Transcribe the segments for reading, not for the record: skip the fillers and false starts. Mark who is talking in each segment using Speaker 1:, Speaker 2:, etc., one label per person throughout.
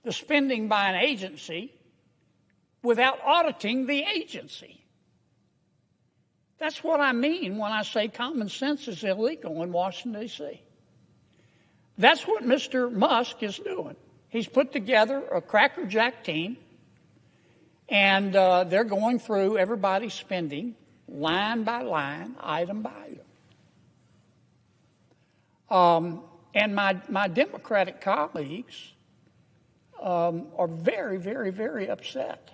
Speaker 1: the spending by an agency without auditing the agency. That's what I mean when I say common sense is illegal in Washington, D.C. That's what Mr. Musk is doing. He's put together a crackerjack team, and they're going through everybody's spending line by line, item by item. And my Democratic colleagues are very, very, very upset.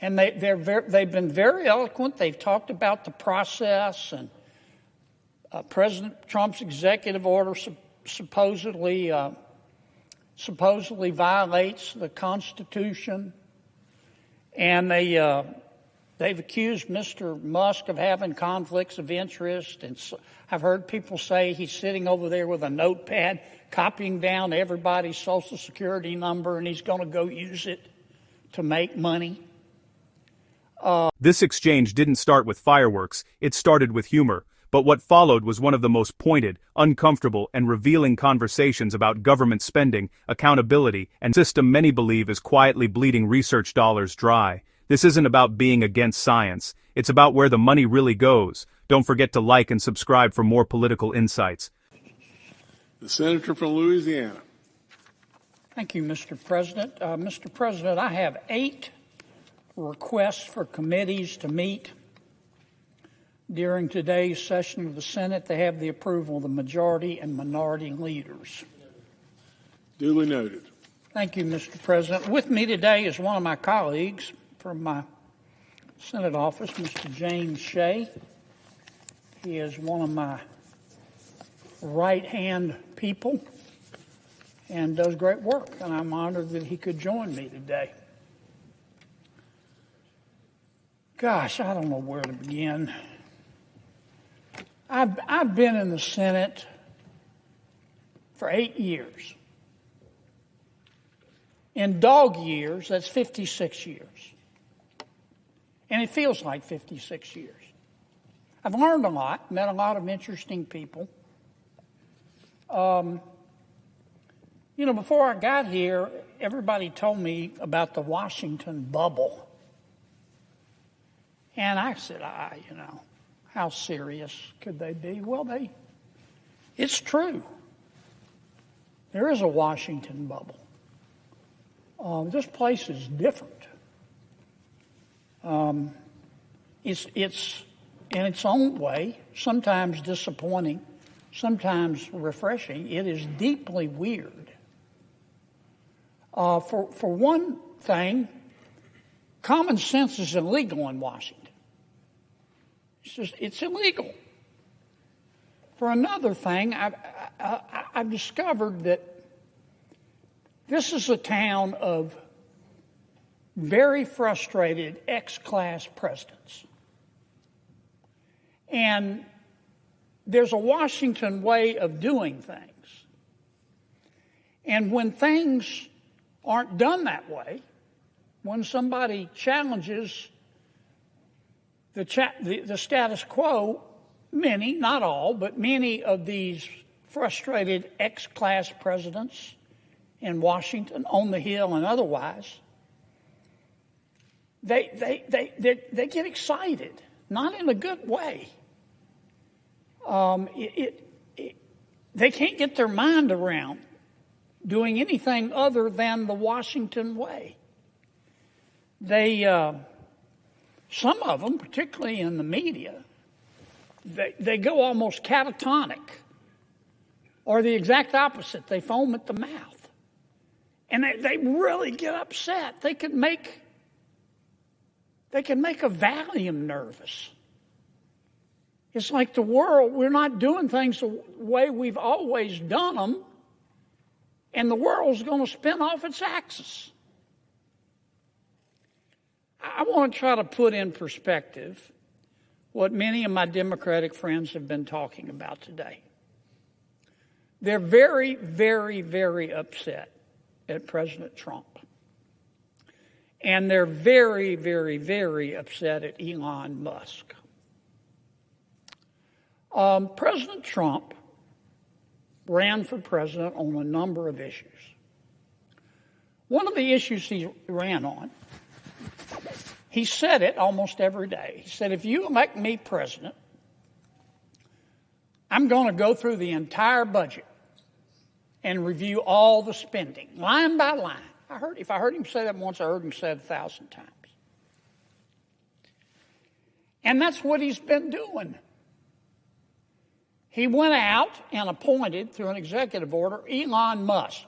Speaker 1: And they've been very eloquent. They've talked about the process, and President Trump's executive order supposedly violates the Constitution. And they've accused Mr. Musk of having conflicts of interest. And I've heard people say he's sitting over there with a notepad, copying down everybody's Social Security number, and he's going to go use it to make money.
Speaker 2: This exchange didn't start with fireworks, it started with humor, but what followed was one of the most pointed, uncomfortable, and revealing conversations about government spending, accountability, and system many believe is quietly bleeding research dollars dry. This isn't about being against science, it's about where the money really goes. Don't forget to like and subscribe for more political insights.
Speaker 3: The Senator from Louisiana.
Speaker 1: Thank you, Mr. President. Mr. President, I have 8 requests for committees to meet during today's session of the Senate. They have the approval of the majority and minority leaders.
Speaker 3: Duly noted.
Speaker 1: Thank you, Mr. President. With me today is one of my colleagues from my Senate office, Mr. James Shea. He is one of my right-hand people and does great work, and I'm honored that he could join me today. Gosh, I don't know where to begin. I've been in the Senate for 8 years. In dog years, that's 56 years. And it feels like 56 years. I've learned a lot, met a lot of interesting people. Before I got here, everybody told me about the Washington bubble. And I said, how serious could they be? Well, it's true. There is a Washington bubble. This place is different. It's in its own way, sometimes disappointing, sometimes refreshing. It is deeply weird. For one thing, common sense is illegal in Washington. It's illegal. For another thing, I've discovered that this is a town of very frustrated ex-class presidents. And there's a Washington way of doing things. And when things aren't done that way, when somebody challenges the status quo, many, not all, but many of these frustrated ex-class presidents in Washington, on the Hill and otherwise, they get excited, not in a good way. They can't get their mind around doing anything other than the Washington way. Some of them, particularly in the media, they go almost catatonic, or the exact opposite. They foam at the mouth, and they really get upset. They can make a Valium nervous. It's like the world, we're not doing things the way we've always done them, and the world's going to spin off its axis. I want to try to put in perspective what many of my Democratic friends have been talking about today. They're very, very, very upset at President Trump. And they're very, very, very upset at Elon Musk. President Trump ran for president on a number of issues. One of the issues he ran on, he said it almost every day. He said, if you elect me president, I'm going to go through the entire budget and review all the spending, line by line. If I heard him say that once, I heard him say it 1,000 times. And that's what he's been doing. He went out and appointed, through an executive order, Elon Musk,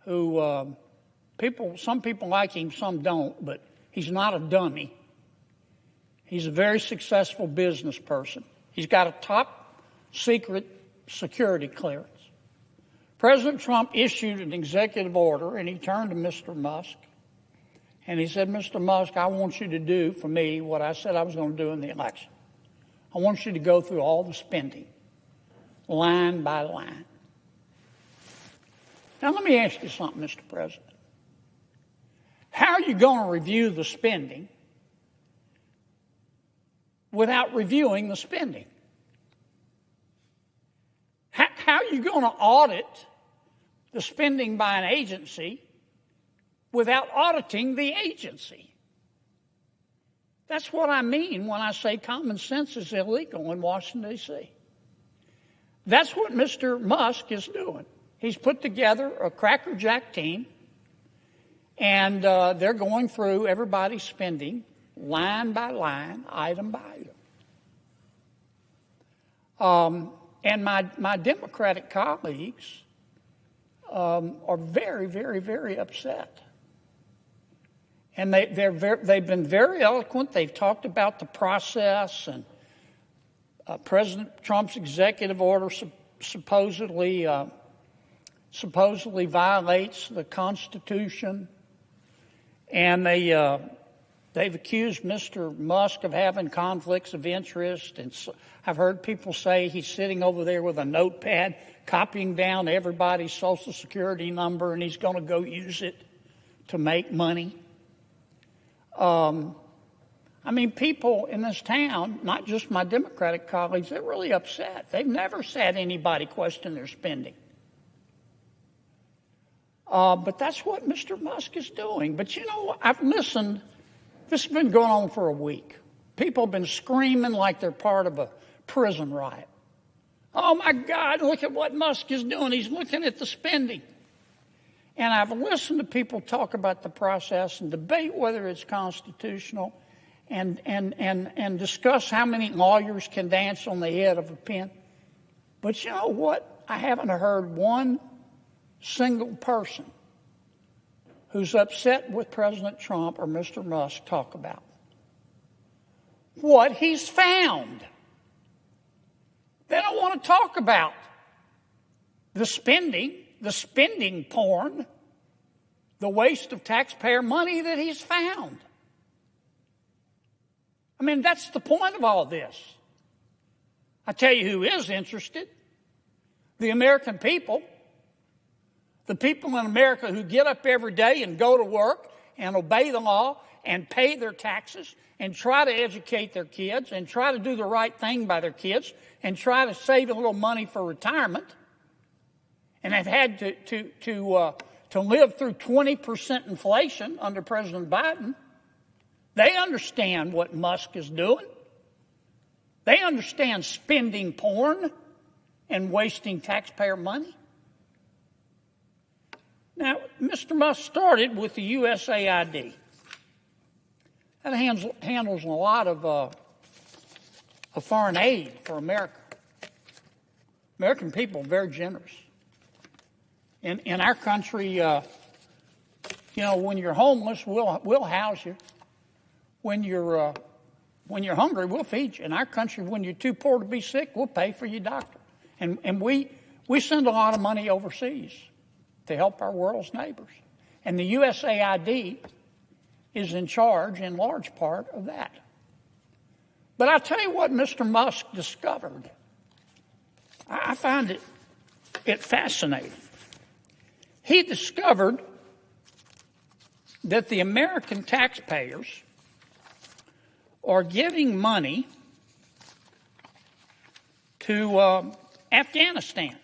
Speaker 1: who some people like him, some don't, but he's not a dummy. He's a very successful business person. He's got a top secret security clearance. President Trump issued an executive order, and he turned to Mr. Musk, and he said, Mr. Musk, I want you to do for me what I said I was going to do in the election. I want you to go through all the spending, line by line. Now, let me ask you something, Mr. President. How are you going to review the spending without reviewing the spending? How are you going to audit the spending by an agency without auditing the agency? That's what I mean when I say common sense is illegal in Washington, D.C. That's what Mr. Musk is doing. He's put together a crackerjack team, and they're going through everybody's spending line by line, item by item. And my Democratic colleagues are very, very, very upset. And they've been very eloquent. They've talked about the process, and President Trump's executive order supposedly violates the Constitution. And they've accused Mr. Musk of having conflicts of interest. And I've heard people say he's sitting over there with a notepad, copying down everybody's Social Security number, and he's going to go use it to make money. I mean, people in this town, not just my Democratic colleagues, they're really upset. They've never said anybody question their spending. But that's what Mr. Musk is doing. But you know, I've listened. This has been going on for a week. People have been screaming like they're part of a prison riot. Oh my God, look at what Musk is doing. He's looking at the spending. And I've listened to people talk about the process and debate whether it's constitutional and discuss how many lawyers can dance on the head of a pin. But you know what? I haven't heard one single person who's upset with President Trump or Mr. Musk talk about what he's found. They don't want to talk about the spending porn, the waste of taxpayer money that he's found. I mean, that's the point of all this. I tell you who is interested. The American people. The people in America who get up every day and go to work and obey the law and pay their taxes and try to educate their kids and try to do the right thing by their kids and try to save a little money for retirement. And have had to live through 20% inflation under President Biden. They understand what Musk is doing. They understand spending porn and wasting taxpayer money. Now, Mr. Musk started with the USAID. That handles a lot of foreign aid for America. American people are very generous. In our country, when you're homeless, we'll house you. When you're hungry, we'll feed you. In our country, when you're too poor to be sick, we'll pay for your doctor. And we send a lot of money overseas to help our world's neighbors. And the USAID is in charge, in large part, of that. But I'll tell you what Mr. Musk discovered. I find it fascinating. He discovered that the American taxpayers are giving money to Afghanistan.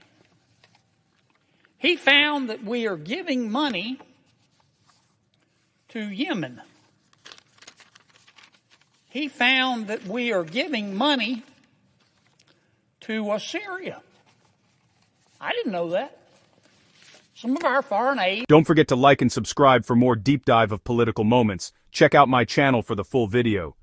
Speaker 1: He found that we are giving money to Yemen. He found that we are giving money to Syria. I didn't know that. Some of our foreign aid.
Speaker 2: Don't forget to like and subscribe for more deep dive of political moments. Check out my channel for the full video.